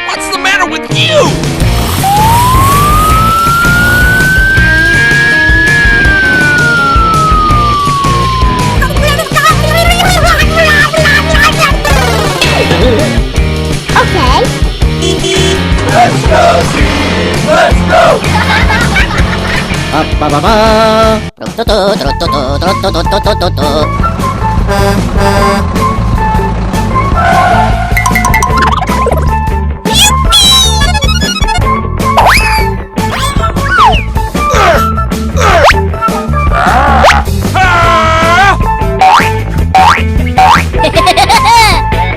What's the matter with you? Okay. Let's go, Steve! Let's go!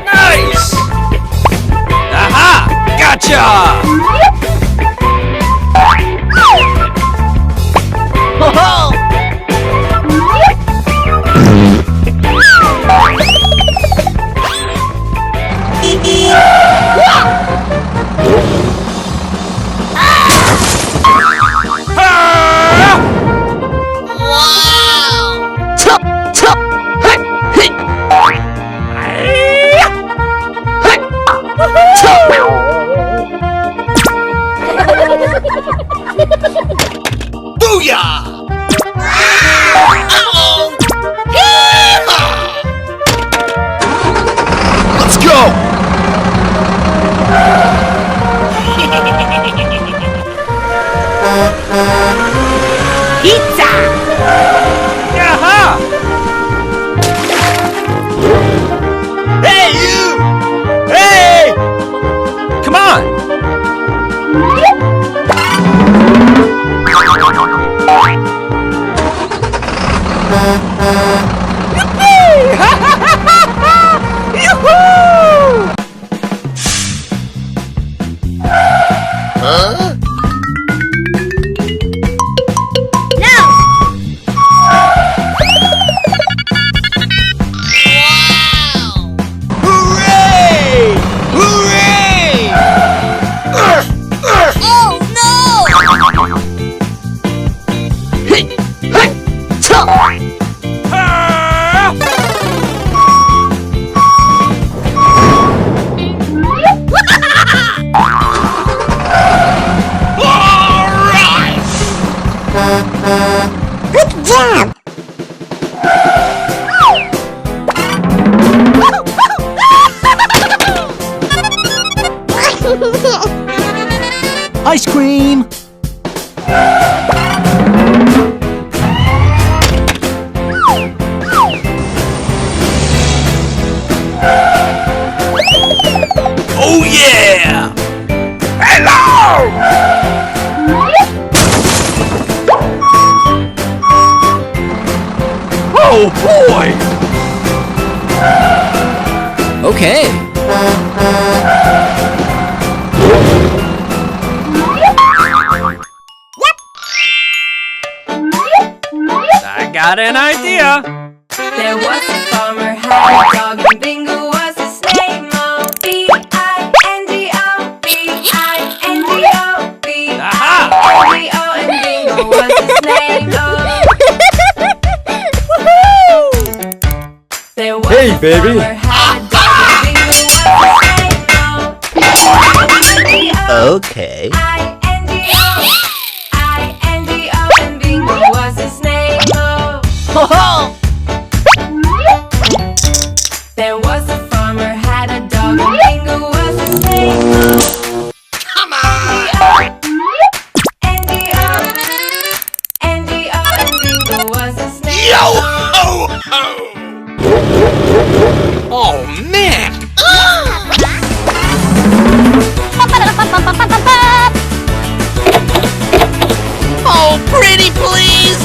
Nice! Aha! Gotcha! Booyah! Uh-oh! Yeehaw! Let's go! Pizza! Aha! Hey, you! Hey! Come on! Yoo-hoo! Huh? No! Hooray! Hooray! Oh no! Ah! All right! Good job! Ice cream! Oh yeah! Hello! Oh boy! Okay. I got an idea! There was a farmer, had a dog, and Bingo was his name. Oh, B-I-N-G-O, B-I-N-G-O, B-I-N-G-O, and Bingo was his name. Oh, there was Hey, a baby. farmer, had a dog, and Bingo was his name. Oh, Okay. I-N-G-O, I-N-G-O, and Bingo was his name. Oh. There was a farmer, had a dog, and Bingo was his name. Come on! N-D-O, N-D-O, and Bingo was his name. Yo ho ho! Oh man! Oh, pretty please!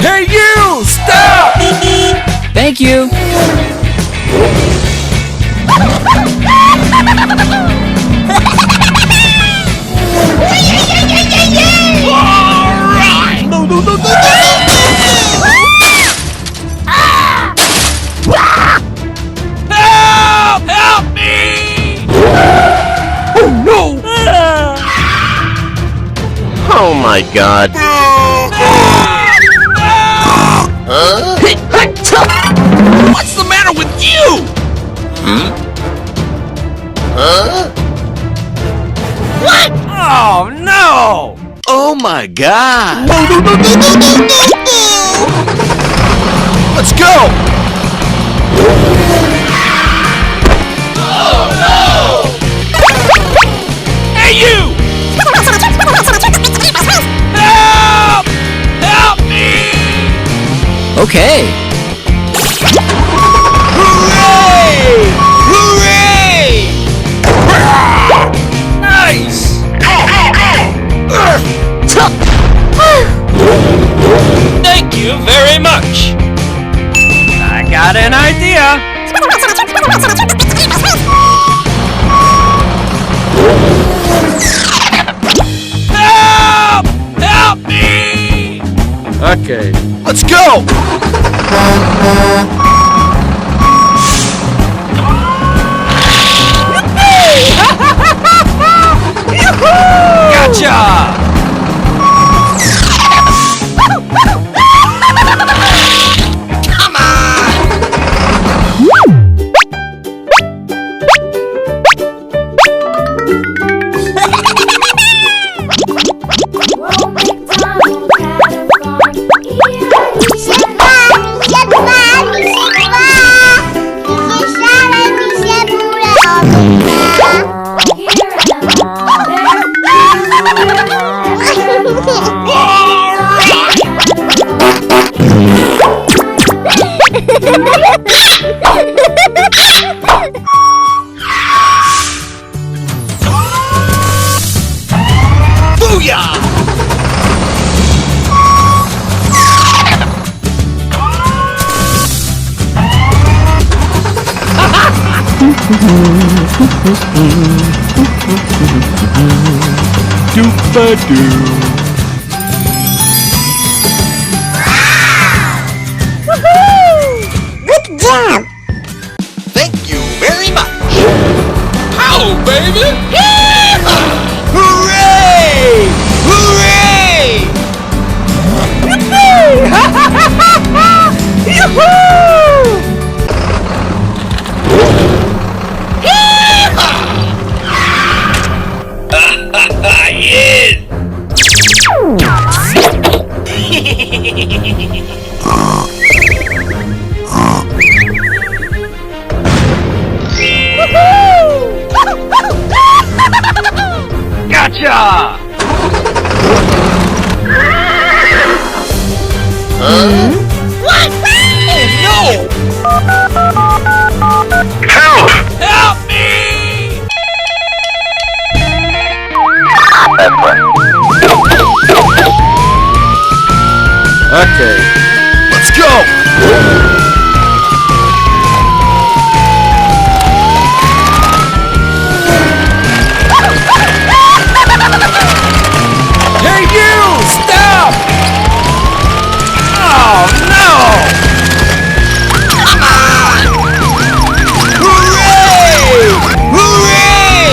Hey, you! Stop! Thank you. Alright! No, no, no, no, no! Help! Help me! Oh, no! Oh my god. What's the matter with you? What? Oh, no! Oh my god. No, no, no, no, no, no, no, no! Let's go. Hey, you! Help! Help me! Okay. Hooray! Hooray! Nice! Thank you very much. I got an idea. Help! Help me! Okay. Let's go. Gotcha! Come on! Well, McDonald had a farm. Booyah! Doop-a-doo. Good job! Thank you very much. How, baby? Hooray! Hooray! Gotcha! What? Oh no! Help! Help me! Okay. Let's go. Hey, you! Stop! Oh no! Come on! Hooray! Hooray!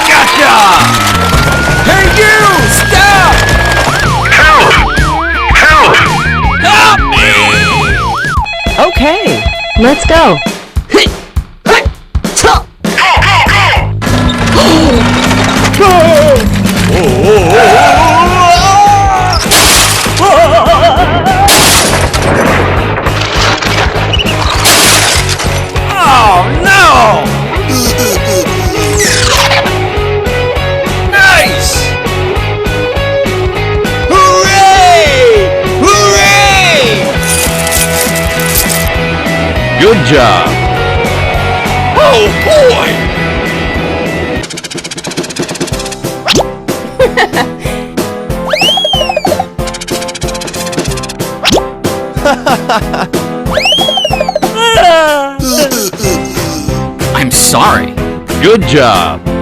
Gotcha! Hey, you! Stop! Help! Help! Help me! Okay, let's go. Oh no! Nice! Hooray! Hooray! Good job. Oh boy! I'm sorry. Good job.